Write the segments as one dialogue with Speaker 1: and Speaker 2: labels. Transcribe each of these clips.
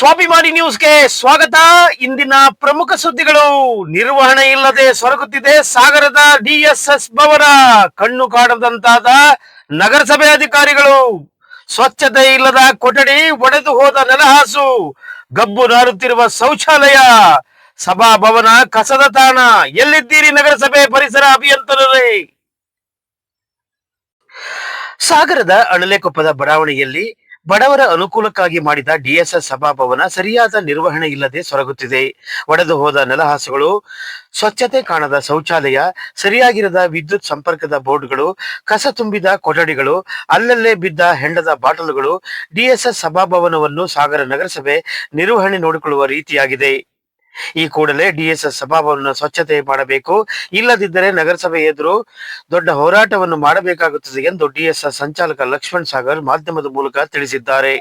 Speaker 1: ಸ್ವಾಭಿಮಾನಿ ನ್ಯೂಸ್ಗೆ ಸ್ವಾಗತ. ಇಂದಿನ ಪ್ರಮುಖ ಸುದ್ದಿಗಳು. ನಿರ್ವಹಣೆ ಇಲ್ಲದೆ ಸೊರಗುತ್ತಿದೆ ಸಾಗರದ ಡಿಎಸ್ಎಸ್ ಭವನ. ಕಣ್ಣು ಕಾಣದಂತಾದ ನಗರಸಭೆ ಅಧಿಕಾರಿಗಳು. ಸ್ವಚ್ಛತೆ ಇಲ್ಲದ ಕೊಠಡಿ, ಒಡೆದು ಹೋದ ನೆಲಹಾಸು, ಗಬ್ಬು ನಾರುತ್ತಿರುವ ಶೌಚಾಲಯ, ಸಭಾಭವನ ಕಸದ ತಾಣ. ಎಲ್ಲಿದ್ದೀರಿ ನಗರಸಭೆ ಪರಿಸರ ಅಭಿಯಂತರರೇ? ಸಾಗರದ ಅಣಲೆಕೊಪ್ಪದ ಬಡಾವಣೆಯಲ್ಲಿ ಬಡವರ ಅನುಕೂಲಕ್ಕಾಗಿ ಮಾಡಿದ ಡಿಎಸ್ಎಸ್ ಸಭಾಭವನ ಸರಿಯಾದ ನಿರ್ವಹಣೆ ಇಲ್ಲದೆ ಸೊರಗುತ್ತಿದೆ. ಒಡೆದು ಹೋದ ನೆಲಹಾಸುಗಳು, ಸ್ವಚ್ಛತೆ ಕಾಣದ ಶೌಚಾಲಯ, ಸರಿಯಾಗಿರದ ವಿದ್ಯುತ್ ಸಂಪರ್ಕದ ಬೋರ್ಡ್ಗಳು, ಕಸ ತುಂಬಿದ ಕೊಠಡಿಗಳು, ಅಲ್ಲಲ್ಲೇ ಬಿದ್ದ ಹೆಂಡದ ಬಾಟಲುಗಳು ಡಿಎಸ್ಎಸ್ ಸಭಾಭವನವನ್ನು ಸಾಗರ ನಗರಸಭೆ ನಿರ್ವಹಣೆ ನೋಡಿಕೊಳ್ಳುವ ರೀತಿಯಾಗಿದೆ. ಈ ಕೂಡಲೇ ಡಿಎಸ್ಎಸ್ ಸಭಾಭವನ ಸ್ವಚ್ಛತೆ ಮಾಡಬೇಕು, ಇಲ್ಲದಿದ್ದರೆ ನಗರಸಭೆ ಎದುರು ದೊಡ್ಡ ಹೋರಾಟವನ್ನು ಮಾಡಬೇಕಾಗುತ್ತದೆ ಎಂದು ಡಿಎಸ್ಎಸ್ ಸಂಚಾಲಕ ಲಕ್ಷ್ಮಣ್ ಸಾಗರ್ ಮಾಧ್ಯಮದ ಮೂಲಕ ತಿಳಿಸಿದ್ದಾರೆ.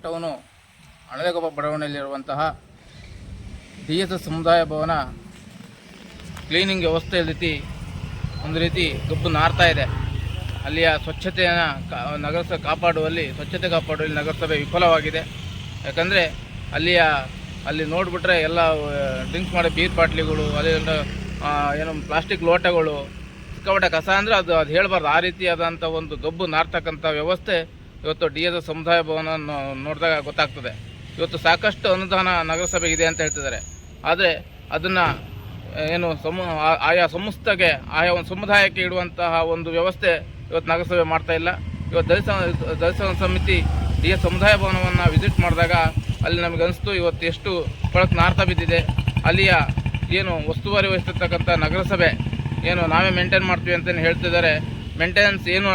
Speaker 2: ಟೌನು ಅಣಲೆಕೊಪ್ಪ ಬಡಾವಣೆಯಲ್ಲಿರುವಂತಹ ಡಿಎಸ್ಎಸ್ ಸಮುದಾಯ ಭವನ ಕ್ಲೀನಿಂಗ್ ವ್ಯವಸ್ಥೆ ಒಂದು ರೀತಿ ಗಬ್ಬು ನಾರ್ತಾ ಇದೆ. ಅಲ್ಲಿಯ ಸ್ವಚ್ಛತೆಯನ್ನು ನಗರಸಭೆ ಕಾಪಾಡುವಲ್ಲಿ ನಗರಸಭೆ ವಿಫಲವಾಗಿದೆ. ಯಾಕಂದರೆ ಅಲ್ಲಿ ನೋಡಿಬಿಟ್ರೆ ಎಲ್ಲ ಡ್ರಿಂಕ್ಸ್ ಮಾಡೋ ಬೀರ್ ಬಾಟ್ಲಿಗಳು, ಅಲ್ಲಿಂದ ಏನು ಪ್ಲಾಸ್ಟಿಕ್ ಲೋಟಗಳು, ಸಿಕ್ಕಾಪಟ್ಟೆ ಕಸ ಅಂದರೆ ಅದು ಹೇಳಬಾರ್ದು. ಆ ರೀತಿಯಾದಂಥ ಒಂದು ಗಬ್ಬು ನಾರ್ತಕ್ಕಂಥ ವ್ಯವಸ್ಥೆ ಇವತ್ತು ಡಿಎಸ್ಎಸ್ ಸಮುದಾಯ ಭವನ ನೋಡಿದಾಗ ಗೊತ್ತಾಗ್ತದೆ. ಇವತ್ತು ಸಾಕಷ್ಟು ಅನುದಾನ ನಗರಸಭೆಗೆ ಇದೆ ಅಂತ ಹೇಳ್ತಿದ್ದಾರೆ. ಆದರೆ ಅದನ್ನು ಏನು ಆಯಾ ಸಂಸ್ಥೆಗೆ, ಆಯಾ ಒಂದು ಸಮುದಾಯಕ್ಕೆ ಇಡುವಂತಹ ಒಂದು ವ್ಯವಸ್ಥೆ ಇವತ್ತು ನಗರಸಭೆ ಮಾಡ್ತಾ ಇಲ್ಲ. ಇವತ್ತು ದಲಿತ ಸಮಿತಿ ಡಿಎಸ್ ಸಮುದಾಯ ಭವನವನ್ನು ವಿಸಿಟ್ ಮಾಡಿದಾಗ ಅಲ್ಲಿ ನಮಗೆ ಅನಿಸ್ತು, ಇವತ್ತು ಎಷ್ಟು ಕೊಳಕು ನಾರ್ತಾ ಬಿದ್ದಿದೆ. ಅಲ್ಲಿಯ ಏನು ಉಸ್ತುವಾರಿ ವಹಿಸ್ತಿರ್ತಕ್ಕಂಥ ನಗರಸಭೆ ಏನು ನಾವೇ ಮೇಂಟೈನ್ ಮಾಡ್ತೀವಿ ಅಂತಲೇ ಹೇಳ್ತಿದ್ದಾರೆ. ಮೇಂಟೆನೆನ್ಸ್ ಏನು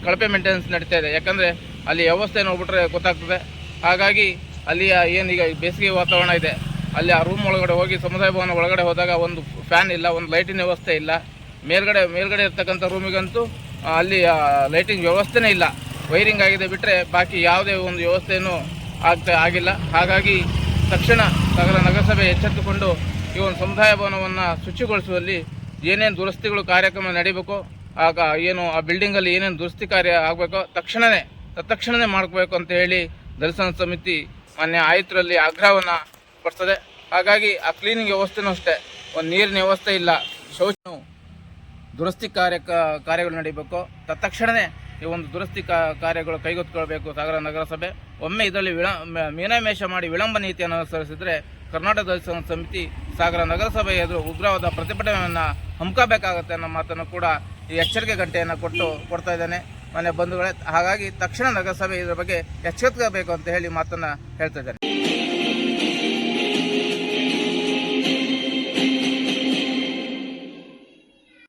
Speaker 2: ಕಳಪೆ ಮೇಂಟೆನೆನ್ಸ್ ನಡೀತಾ ಇದೆ. ಯಾಕಂದರೆ ಅಲ್ಲಿ ವ್ಯವಸ್ಥೆ ನೋಡ್ಬಿಟ್ರೆ ಗೊತ್ತಾಗ್ತದೆ. ಹಾಗಾಗಿ ಅಲ್ಲಿಯ ಏನೀಗ ಬೇಸಿಗೆ ವಾತಾವರಣ ಇದೆ, ಅಲ್ಲಿ ಆ ರೂಮ್ ಒಳಗಡೆ ಹೋಗಿ ಸಮುದಾಯ ಭವನ ಒಳಗಡೆ ಹೋದಾಗ ಒಂದು ಫ್ಯಾನ್ ಇಲ್ಲ, ಒಂದು ಲೈಟಿನ ವ್ಯವಸ್ಥೆ ಇಲ್ಲ. ಮೇಲ್ಗಡೆ ಇರ್ತಕ್ಕಂಥ ರೂಮಿಗಂತೂ ಅಲ್ಲಿ ಲೈಟಿಂಗ್ ವ್ಯವಸ್ಥೆನೇ ಇಲ್ಲ. ವೈರಿಂಗ್ ಆಗಿದೆ ಬಿಟ್ಟರೆ ಬಾಕಿ ಯಾವುದೇ ಒಂದು ವ್ಯವಸ್ಥೆಯೂ ಆಗಿಲ್ಲ. ಹಾಗಾಗಿ ತಕ್ಷಣ ನಗರಸಭೆ ಎಚ್ಚೆತ್ತುಕೊಂಡು ಈ ಒಂದು ಸಮುದಾಯ ಭವನವನ್ನು ಶುಚಿಗೊಳಿಸುವಲ್ಲಿ ಏನೇನು ದುರಸ್ತಿಗಳು ಕಾರ್ಯಕ್ರಮ ನಡೀಬೇಕು, ಆಗ ಏನು ಆ ಬಿಲ್ಡಿಂಗಲ್ಲಿ ಏನೇನು ದುರಸ್ತಿ ಕಾರ್ಯ ಆಗಬೇಕೋ ತಕ್ಷಣವೇ ಮಾಡಬೇಕು ಅಂತ ಹೇಳಿ ದಲಿತ ಸಮಿತಿ ಮಾನ್ಯ ಆಯುಕ್ತರಲ್ಲಿ ಆಗ್ರಹವನ್ನು ಪಡಿಸ್ತದೆ. ಹಾಗಾಗಿ ಆ ಕ್ಲೀನಿಂಗ್ ವ್ಯವಸ್ಥೆನೂ ಅಷ್ಟೇ, ಒಂದು ನೀರಿನ ವ್ಯವಸ್ಥೆ ಇಲ್ಲ, ಶೌಚ ದುರಸ್ತಿ ಕಾರ್ಯಗಳು ನಡೀಬೇಕು. ತತ್ಕ್ಷಣವೇ ಈ ಒಂದು ದುರಸ್ತಿ ಕಾರ್ಯಗಳು ಕೈಗೆತ್ತಿಕೊಳ್ಬೇಕು ಸಾಗರ ನಗರಸಭೆ. ಒಮ್ಮೆ ಇದರಲ್ಲಿ ಮೀನಾಮೇಷ ಮಾಡಿ ವಿಳಂಬ ನೀತಿಯನ್ನು ಅನುಸರಿಸಿದರೆ ಕರ್ನಾಟಕ ದಲಿತ ಸಂಘರ್ಷ ಸಮಿತಿ ಸಾಗರ ನಗರಸಭೆ ಎದುರು ಉಗ್ರವಾದ ಪ್ರತಿಭಟನೆಯನ್ನು ಹಮ್ಮಿಕೊಳ್ಳಬೇಕಾಗುತ್ತೆ ಅನ್ನೋ ಮಾತನ್ನು ಕೂಡ ಈ ಎಚ್ಚರಿಕೆ ಗಂಟೆಯನ್ನು ಕೊಡ್ತಾ ಇದ್ದೇನೆ ಮನೆ ಬಂಧುಗಳೇ. ಹಾಗಾಗಿ ತಕ್ಷಣ ನಗರಸಭೆ ಇದರ ಬಗ್ಗೆ ಎಚ್ಚೆತ್ತಬೇಕು ಅಂತ ಹೇಳಿ ಮಾತನ್ನು ಹೇಳ್ತಾ ಇದ್ದೇನೆ.